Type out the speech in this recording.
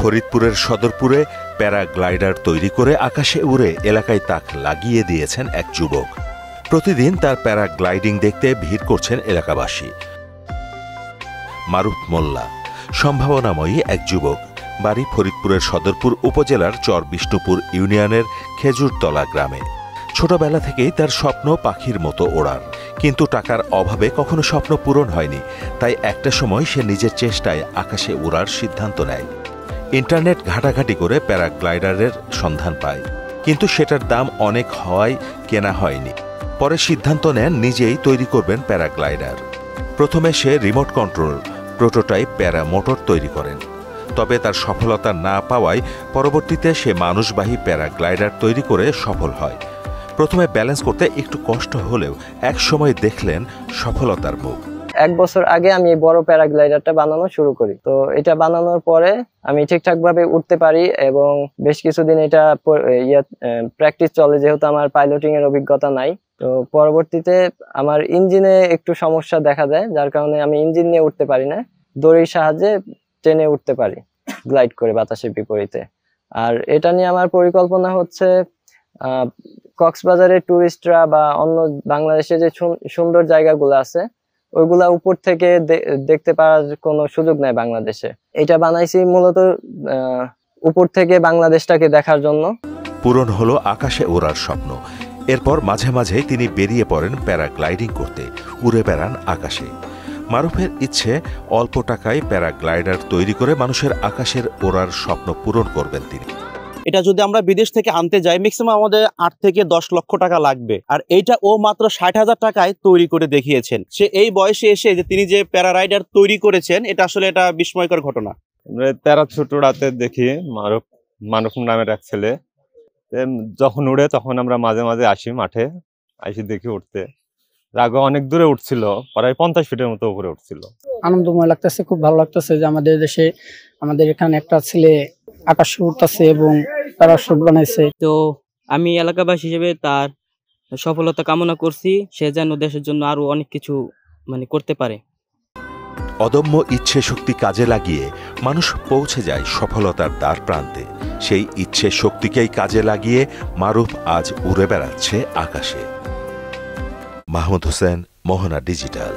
ফরিদপুরের সদরপুরে প্যারাগ্লাইডার তৈরি করে আকাশে উড়ে এলাকায় তাক লাগিয়ে দিয়েছেন এক যুবক। প্রতিদিন তার প্যারাগ্লাইডিং দেখতে ভিড় করছেন এলাকাবাসী। মারুফ মোল্লা সম্ভাবনাময়ী এক যুবক, বাড়ি ফরিদপুরের সদরপুর উপজেলার চর বিষ্ণুপুর ইউনিয়নের খেজুরতলা গ্রামে। ছোটবেলা থেকেই তার স্বপ্ন পাখির মতো ওড়ার, কিন্তু টাকার অভাবে কখনো স্বপ্ন পূরণ হয়নি। তাই একটা সময় সে নিজের চেষ্টায় আকাশে উড়ার সিদ্ধান্ত নেয়। ইন্টারনেট ঘাটাঘাটি করে প্যারাগ্লাইডারের সন্ধান পায়, কিন্তু সেটার দাম অনেক হওয়ায় কেনা হয়নি। পরে সিদ্ধান্ত নেন নিজেই তৈরি করবেন প্যারাগ্লাইডার। প্রথমে সে রিমোট কন্ট্রোল প্রোটোটাইপ প্যারা মোটর তৈরি করেন, তবে তার সফলতা না পাওয়ায় পরবর্তীতে সে মানুষবাহী প্যারাগ্লাইডার তৈরি করে সফল হয়। প্রথমে ব্যালেন্স করতে একটু কষ্ট হলেও এক সময় দেখলেন সফলতার মুখ। 1 বছর আগে আমি এই বড় প্যারাগ্লাইডারটা বানানো শুরু করি। তো এটা বানানোর পরে আমি ঠিকঠাক ভাবে উঠতে পারি এবং বেশ কিছুদিন এটা প্র্যাকটিস চলে, যেহেতু আমার পাইলটিং এর অভিজ্ঞতা নাই। তো পরবর্তীতে আমার ইঞ্জিনে একটু সমস্যা দেখা দেয়, যার কারণে আমি ইঞ্জিন নিয়ে উঠতে পারি না, দড়ির সাহায্যে টেনে উঠতে পারি গ্লাইড করে বাতাসের বিপরীতে। আর এটা নিয়ে আমার পরিকল্পনা হচ্ছে কক্সবাজারের টুরিস্টরা বা অন্য বাংলাদেশে যে সুন্দর জায়গাগুলো আছে ওইগুলা উপর থেকে দেখতে পাওয়ার কোনো সুযোগ নাই বাংলাদেশে। এটা বানাইছি মূলত উপর থেকে বাংলাদেশটাকে দেখার জন্য। পূরণ হলো আকাশে ওড়ার স্বপ্ন। এরপর মাঝে মাঝে তিনি বেরিয়ে পড়েন প্যারাগ্লাইডিং করতে, উড়ে বেড়ান আকাশে। মারুফের ইচ্ছে অল্প টাকায় প্যারাগ্লাইডার তৈরি করে মানুষের আকাশের ওড়ার স্বপ্ন পূরণ করবেন তিনি। এটা যদি আমরা বিদেশ থেকে আনতে যাই ম্যাক্সিমাম আমাদের 8 থেকে 10 লক্ষ টাকা লাগবে, আর এইটা ও মাত্র 60,000 টাকায় তৈরি করে দেখিয়েছেন। সে এই বয়সে এসে যে তিনি যে প্যারারাইডার তৈরি করেছেন, এটা আসলে এটা বিস্ময়কর ঘটনা। প্যারা ছোট রাতে দেখি মারুফ নামের এক ছেলে যখন উড়ে, তখন আমরা মাঝে মাঝে আসি, মাঠে আসি দেখি উঠতে। আগে অনেক দূরে উঠছিল, প্রায় 50 ফিটের মতো উপরে উঠছিল। আনন্দময় লাগতেছে, খুব ভালো লাগতেছে যে আমাদের দেশে, আমাদের এখানে একটা ছেলে আকাশে উঠতেছে এবং প্যারাশুট বানাইছে। তো আমি এলাকাবাসী হিসেবে তার সফলতা কামনা করছি, সে যেন দেশের জন্য আরো অনেক কিছু করতে পারে। অদম্য ইচ্ছে শক্তি কাজে লাগিয়ে মানুষ পৌঁছে যায় সফলতার দ্বার প্রান্তে। সেই ইচ্ছে শক্তিকেই কাজে লাগিয়ে মারুফ আজ উড়ে বেড়াচ্ছে আকাশে। মাহমুদ হোসেন, মোহনা ডিজিটাল।